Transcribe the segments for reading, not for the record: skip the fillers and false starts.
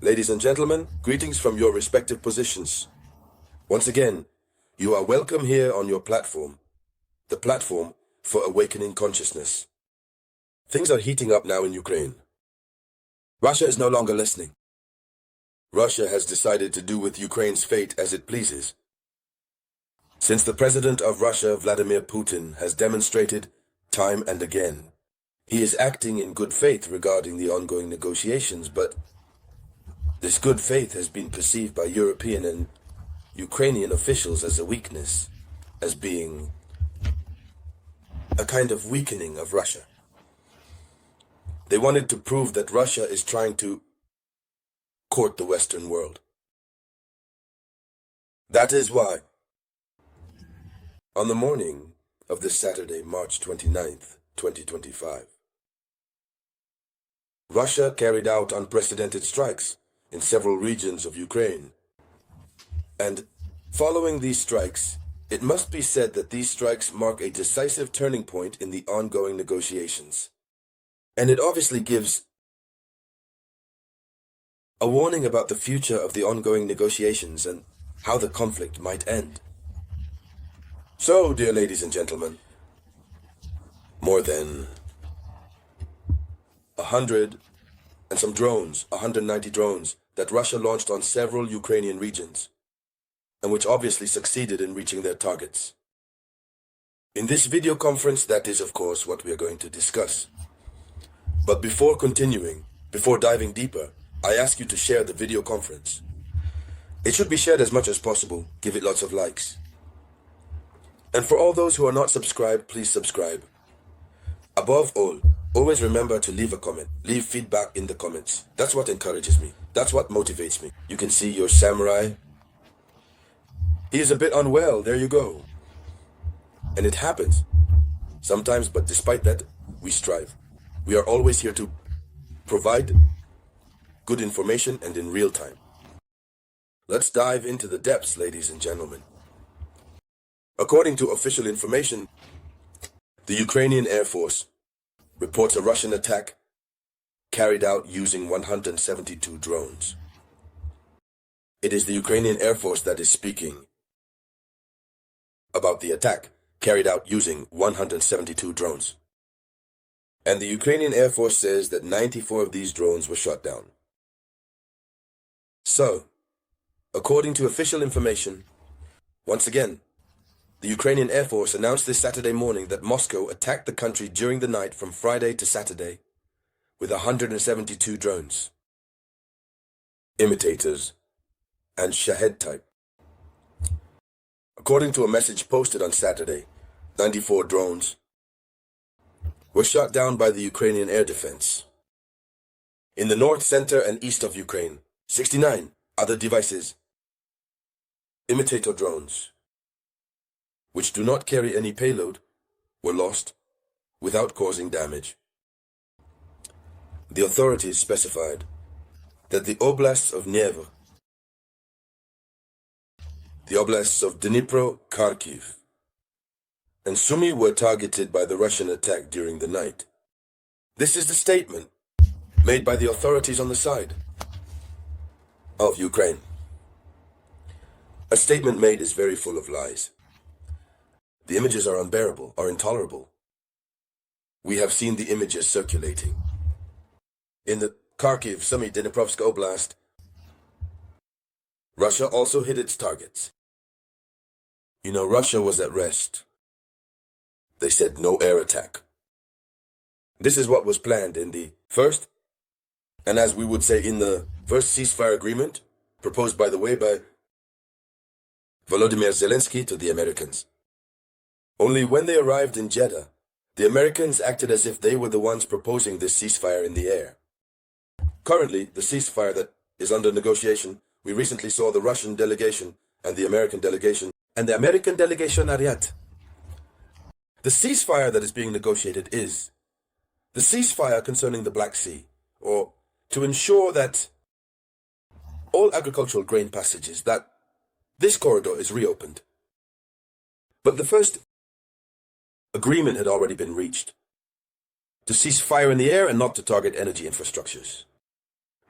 Ladies and gentlemen, greetings from your respective positions. Once again, you are welcome here on your platform, the platform for awakening consciousness. Things are heating up now in Ukraine. Russia is no longer listening. Russia has decided to do with Ukraine's fate as it pleases. Since the president of Russia, Vladimir Putin, has demonstrated time and again, he is acting in good faith regarding the ongoing negotiations, but this good faith has been perceived by European and Ukrainian officials as a weakness, as being a kind of weakening of Russia. They wanted to prove that Russia is trying to court the Western world. That is why, on the morning of this Saturday, March 29th, 2025, Russia carried out unprecedented strikes in several regions of Ukraine. And following these strikes, it must be said that these strikes mark a decisive turning point in the ongoing negotiations. And it obviously gives a warning about the future of the ongoing negotiations and how the conflict might end. So, dear ladies and gentlemen, more than 100 and some drones, 190 drones, that Russia launched on several Ukrainian regions, and which obviously succeeded in reaching their targets. In this video conference, that is, of course, what we are going to discuss. But before continuing, before diving deeper, I ask you to share the video conference. It should be shared as much as possible. Give it lots of likes. And for all those who are not subscribed, please subscribe. Above all, always remember to leave a comment. Leave feedback in the comments. That's what encourages me. That's what motivates me. You can see your samurai. He is a bit unwell. There you go. And it happens sometimes, but despite that, we strive. We are always here to provide good information and in real time. Let's dive into the depths, ladies and gentlemen. According to official information, the Ukrainian Air Force reports a Russian attack carried out using 172 drones. It is the Ukrainian Air Force that is speaking about the attack carried out using 172 drones. And the Ukrainian Air Force says that 94 of these drones were shot down. So, according to official information, once again, the Ukrainian Air Force announced this Saturday morning that Moscow attacked the country during the night from Friday to Saturday with 172 drones, imitators, and Shahed type. According to a message posted on Saturday, 94 drones were shot down by the Ukrainian air defense. In the north, center, and east of Ukraine, 69 other devices, imitator drones, which do not carry any payload, were lost without causing damage. The authorities specified that the oblasts of Niger, the oblasts of Dnipro, Kharkiv, and Sumy were targeted by the Russian attack during the night. This is the statement made by the authorities on the side of Ukraine. A statement made is very full of lies. The images are unbearable, are intolerable. We have seen the images circulating. In the Kharkiv, Sumy, Dniprovsk Oblast, Russia also hit its targets. You know, Russia was at rest. They said no air attack. This is what was planned in the first, and as we would say in the first ceasefire agreement, proposed by the way by Volodymyr Zelensky to the Americans. Only when they arrived in Jeddah, the Americans acted as if they were the ones proposing this ceasefire in the air. Currently, the ceasefire that is under negotiation, we recently saw the Russian delegation and the American delegation Ariat. The ceasefire that is being negotiated is the ceasefire concerning the Black Sea, or to ensure that all agricultural grain passages, that this corridor is reopened. But the first agreement had already been reached to cease fire in the air and not to target energy infrastructures.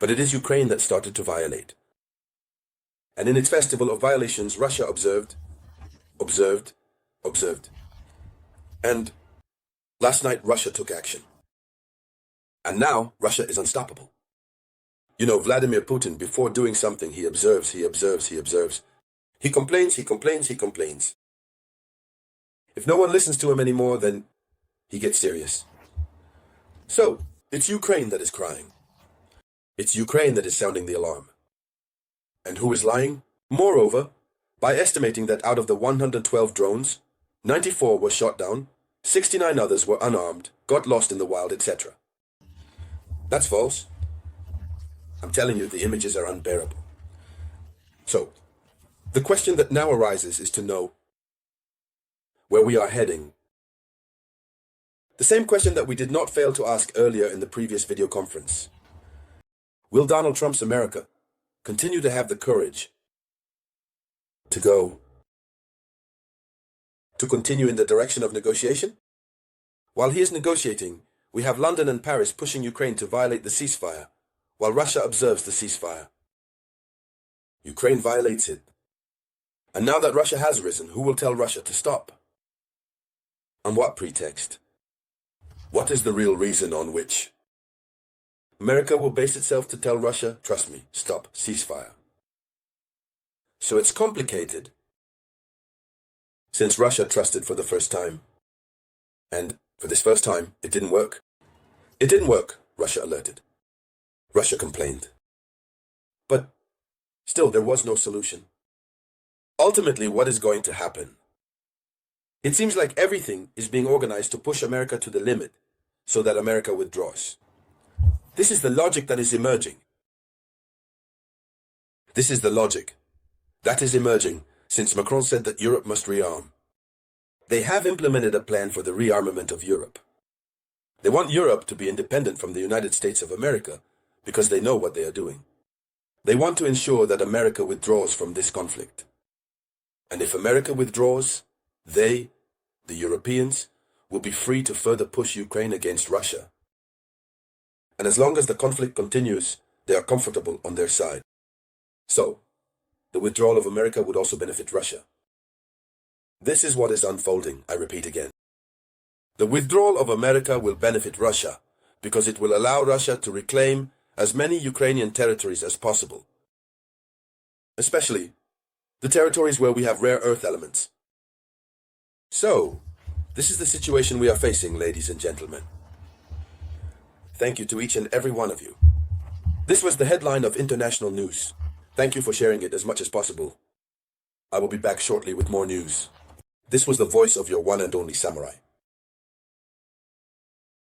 But it is Ukraine that started to violate. And in its festival of violations, Russia observed. And last night, Russia took action. And now, Russia is unstoppable. You know, Vladimir Putin, before doing something, he observes. He complains. If no one listens to him anymore, then he gets serious. So, it's Ukraine that is crying. It's Ukraine that is sounding the alarm. And who is lying? Moreover, by estimating that out of the 112 drones, 94 were shot down, 69 others were unarmed, got lost in the wild, etc. That's false. I'm telling you, the images are unbearable. So, the question that now arises is to know where we are heading. The same question that we did not fail to ask earlier in the previous video conference. Will Donald Trump's America continue to have the courage to continue in the direction of negotiation? While he is negotiating, we have London and Paris pushing Ukraine to violate the ceasefire, while Russia observes the ceasefire. Ukraine violates it. And now that Russia has risen, who will tell Russia to stop? On what pretext? What is the real reason on which America will base itself to tell Russia, trust me, stop, ceasefire? So it's complicated, since Russia trusted for the first time. And for this first time, it didn't work. It didn't work, Russia alerted. Russia complained. But still, there was no solution. Ultimately, what is going to happen? It seems like everything is being organized to push America to the limit so that America withdraws. This is the logic that is emerging. This is the logic that is emerging since Macron said that Europe must rearm. They have implemented a plan for the rearmament of Europe. They want Europe to be independent from the United States of America because they know what they are doing. They want to ensure that America withdraws from this conflict. And if America withdraws, they, the Europeans, will be free to further push Ukraine against Russia. And as long as the conflict continues, they are comfortable on their side. So, the withdrawal of America would also benefit Russia. This is what is unfolding, I repeat again. The withdrawal of America will benefit Russia because it will allow Russia to reclaim as many Ukrainian territories as possible, especially the territories where we have rare earth elements. So, this is the situation we are facing, ladies and gentlemen. Thank you to each and every one of you. This was the headline of international news. Thank you for sharing it as much as possible. I will be back shortly with more news. This was the voice of your one and only samurai.